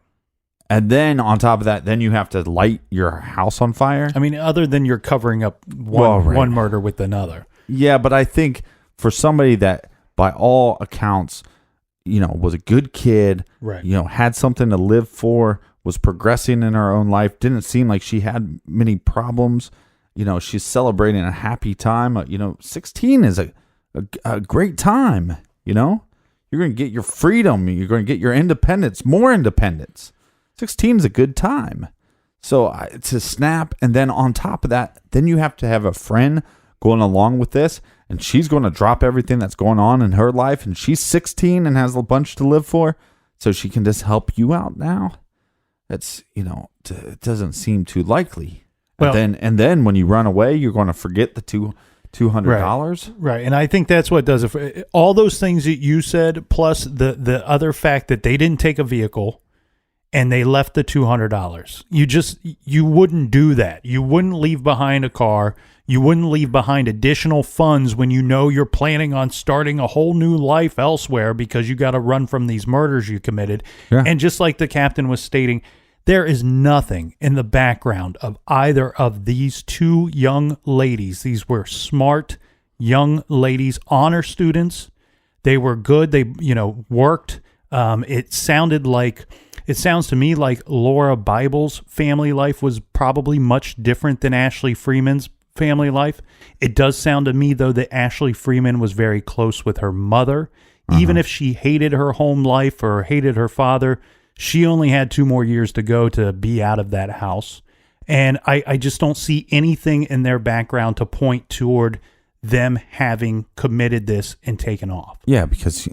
And then on top of that, then you have to light your house on fire? I mean, other than you're covering up one murder with another. Yeah, but I think for somebody that, by all accounts, was a good kid, right? Had something to live for, was progressing in her own life, didn't seem like she had many problems. She's celebrating a happy time. 16 is a great time. You're going to get your freedom. You're going to get your independence, more independence. 16 is a good time. So to snap, and then on top of that, then you have to have a friend going along with this, and she's going to drop everything that's going on in her life, and she's 16 and has a bunch to live for, so she can just help you out now. That's, it doesn't seem too likely. Well, and then when you run away, you're going to forget the $200. Right. And I think that's what does it. All those things that you said, plus the other fact that they didn't take a vehicle and they left the $200. You wouldn't do that. You wouldn't leave behind a car. You wouldn't leave behind additional funds when you're planning on starting a whole new life elsewhere because you got to run from these murders you committed. Yeah. And just like the captain was stating, there is nothing in the background of either of these two young ladies. These were smart young ladies, honor students. They were good. They, worked. It sounds to me like Laura Bible's family life was probably much different than Ashley Freeman's family life. It does sound to me, though, that Ashley Freeman was very close with her mother. Uh-huh. Even if she hated her home life or hated her father, she only had 2 more years to go to be out of that house. And I just don't see anything in their background to point toward them having committed this and taken off. Yeah, because,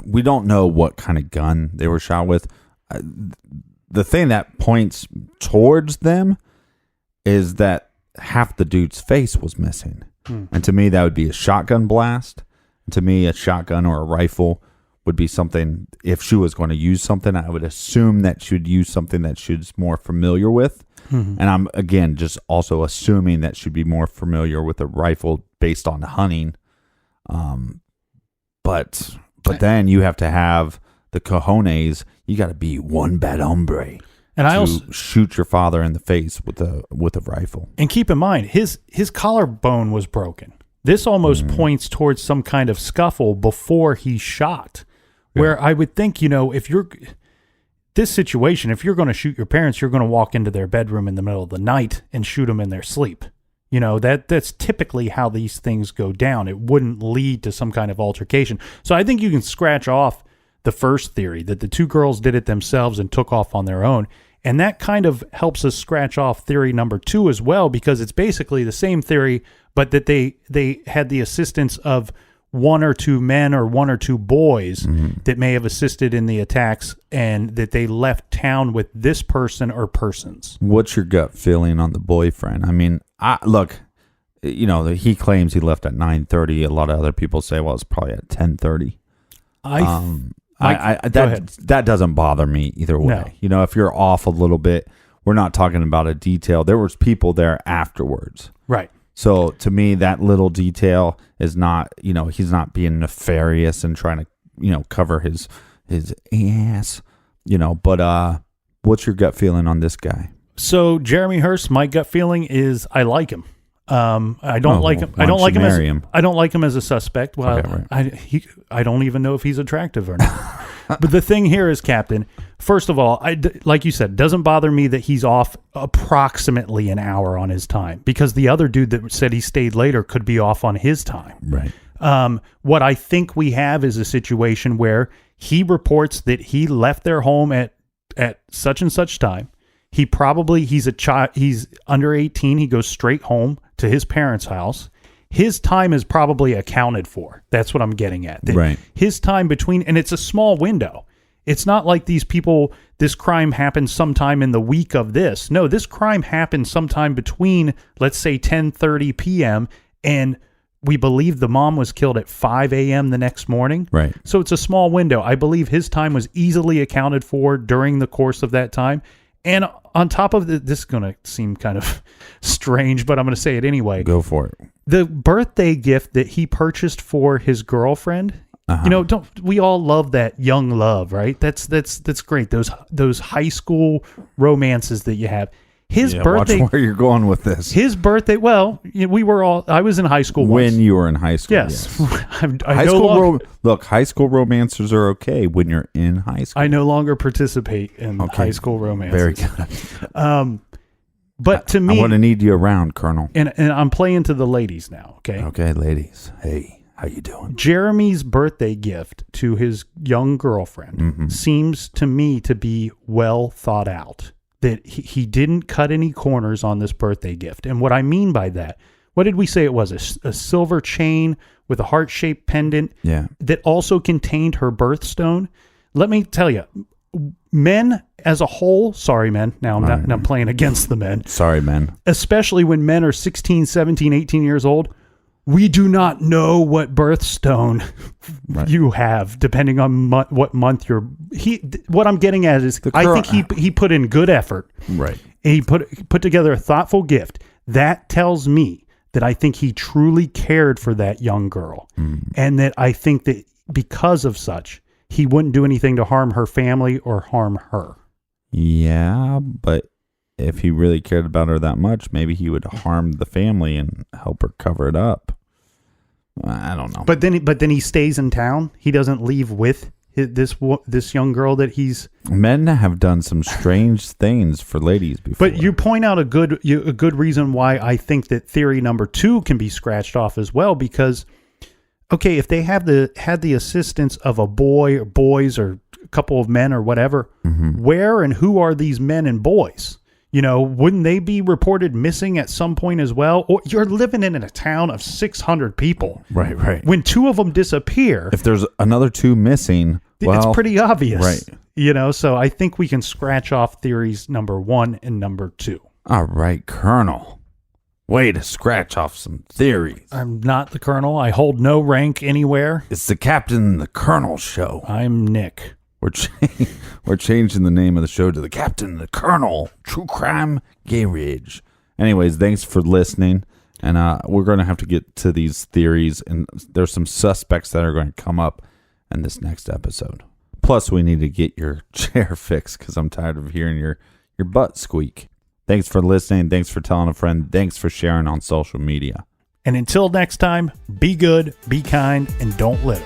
we don't know what kind of gun they were shot with. The thing that points towards them is that half the dude's face was missing. And to me, that would be a shotgun blast. And to me, a shotgun or a rifle would be something, if she was going to use something, I would assume that she would use something that she's more familiar with. Mm-hmm. And I'm, again, just also assuming that she'd be more familiar with a rifle based on hunting. But then you have to have the cojones. You got to be one bad hombre. And I also shoot your father in the face with a rifle. And keep in mind, his collarbone was broken. This almost points towards some kind of scuffle before he shot. Where I would think, if you're this situation, if you're going to shoot your parents, you're going to walk into their bedroom in the middle of the night and shoot them in their sleep. That's typically how these things go down. It wouldn't lead to some kind of altercation. So I think you can scratch off the first theory, that the two girls did it themselves and took off on their own. And that kind of helps us scratch off theory number 2 as well, because it's basically the same theory, but that they had the assistance of 1 or 2 men or 1 or 2 boys that may have assisted in the attacks, and that they left town with this person or persons. What's your gut feeling on the boyfriend? I mean, look, you know, he claims he left at 9:30. A lot of other people say, well, it's probably at 10:30. That doesn't bother me either way. No. You know, if you're off a little bit, we're not talking about a detail. There was people there afterwards. Right. So to me, that little detail is not, you know, he's not being nefarious and trying to, you know, cover his ass, you know, but what's your gut feeling on this guy? So Jeremy Hurst, my gut feeling is I like him. I don't like him. I don't like him. I don't like him as a suspect. Well, Okay, right. I don't even know if he's attractive or not. But the thing here is, Captain, first of all, like you said, doesn't bother me that he's off approximately an hour on his time, because the other dude that said he stayed later could be off on his time. Right. What I think we have is a situation where he reports that he left their home at such and such time. He's a child. He's under 18. He goes straight home to his parents' house. His time is probably accounted for. That's what I'm getting at. Right. His time between, and it's a small window. It's not like these people, this crime happened sometime in the week of this. No, this crime happened sometime between, let's say, 10:30 p.m. and we believe the mom was killed at 5 a.m. the next morning. Right. So it's a small window. I believe his time was easily accounted for during the course of that time. And on top of this is going to seem kind of strange, but I'm going to say it anyway. Go for it. The birthday gift that he purchased for his girlfriend, you know, we all love that young love, right? That's great. Those high school romances that you have. His birthday. Watch where you're going with this. His birthday. Well, I was in high school when once. you were in high school. Yes. Look, high school romancers are okay when you're in high school. I no longer participate in high school romances. Very good. But to me, I want to need you around, Colonel. And I'm playing to the ladies now. Okay. Okay, ladies. Hey, how you doing? Jeremy's birthday gift to his young girlfriend seems to me to be well thought out. That he didn't cut any corners on this birthday gift. And what I mean by that, what did we say it was? A silver chain with a heart-shaped pendant that also contained her birthstone. Let me tell you, men as a whole, sorry, men. Now I'm playing against the men. Sorry, men. Especially when men are 16, 17, 18 years old. We do not know what birthstone you have, depending on what month you're. What I'm getting at is, I think he put in good effort. Right. He put together a thoughtful gift. That tells me that I think he truly cared for that young girl, and that I think that because of such, he wouldn't do anything to harm her family or harm her. Yeah, but if he really cared about her that much, maybe he would harm the family and help her cover it up. I don't know. But then he stays in town. He doesn't leave with this young girl that he's. Men have done some strange things for ladies before. But you point out a good reason why I think that theory number 2 can be scratched off as well, because okay, if they had the assistance of a boy or boys or a couple of men or whatever, where and who are these men and boys? You know, wouldn't they be reported missing at some point as well? Or you're living in a town of 600 people. Right. When 2 of them disappear. If there's another 2 missing, well, it's pretty obvious. Right. You know, so I think we can scratch off theories number 1 and number 2. All right, Colonel. Way to scratch off some theories. I'm not the Colonel. I hold no rank anywhere. It's the Captain and the Colonel show. I'm Nick. We're changing the name of the show to the Captain and the Colonel True Crime Garage. Anyways, thanks for listening. And we're going to have to get to these theories. And there's some suspects that are going to come up in this next episode. Plus, we need to get your chair fixed because I'm tired of hearing your butt squeak. Thanks for listening. Thanks for telling a friend. Thanks for sharing on social media. And until next time, be good, be kind, and don't litter.